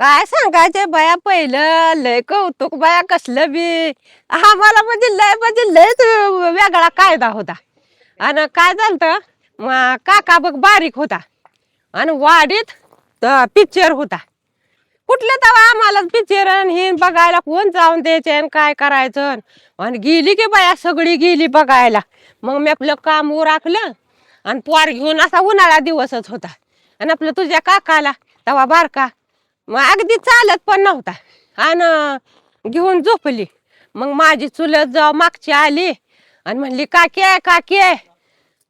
काय सांगायचे बया पहिलं लय कौतुक बया कसलं बी आम्हाला म्हणजे लयच वेगळा कायदा होता. आणि काय झालं काका बघ बारीक होता आणि वाडीत पिक्चर होता. कुठलं तेव्हा आम्हाला पिक्चर हे बघायला कोण जाऊन द्यायचे आणि काय करायचं. आणि गेली की बाया सगळी गेली बघायला. मग मी आपलं काम उरकलं आणि पोर घेऊन असा उन्हाळा दिवसच होता. आणि आपलं तुझ्या काकाला तेव्हा बारका मग अगदी चालत पण नव्हता आणि घेऊन झोपली. मग माझी चुलत जाऊ मागची आली आणि म्हणली काकी काकी.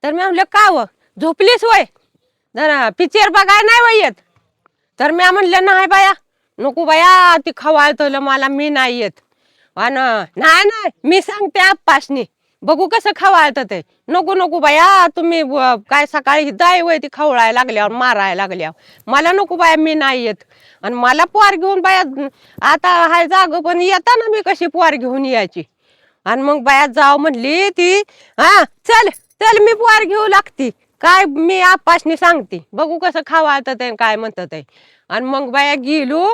तर मी म्हणलं का व झोपलीस वय जरा पिक्चर बघाय नाही वय येत. तर मी म्हणलं नाही बाया नको बाया ती खवाळतलं मला मी नाही येत. आणि नाही नाही मी सांगते आप्पासनी बघू कसं खवाळतं ते. नको नको बाया तुम्ही काय सकाळी दाय वय ती खवळायला लागल्यावर मारायला लागल्यावर मला नको बाया मी नाही येत. आणि मला पोर घेऊन बाया आता हाय जाग पण येताना मी कशी पोर घेऊन यायची. आणि मग बाया जाव म्हणली ती हा चल चल मी पोर घेऊ लागती काय मी आप्पासनी सांगते बघू कसं खवाळतं ते काय म्हणतं ते. आणि मग बाया गेलो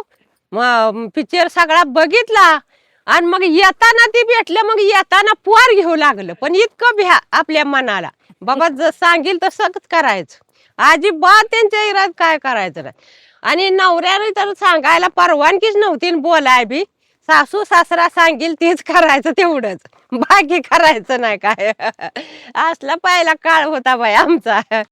मग पिक्चर सगळा बघितला. आणि मग येताना ती भेटलं मग येताना पोर घेऊ लागलं पण इतकं भ्या आपल्या मनाला बाबा जर सांगेल तसंच करायचं. अजिबात त्यांच्या इरात काय करायचं नाही. आणि नवऱ्याने तर सांगायला परवानगीच नव्हती बोलाय बी. सासू सासरा सांगेल तेच करायचं तेवढंच बाकी करायचं नाही काय. असला पहिला काळ होता बाई आमचा.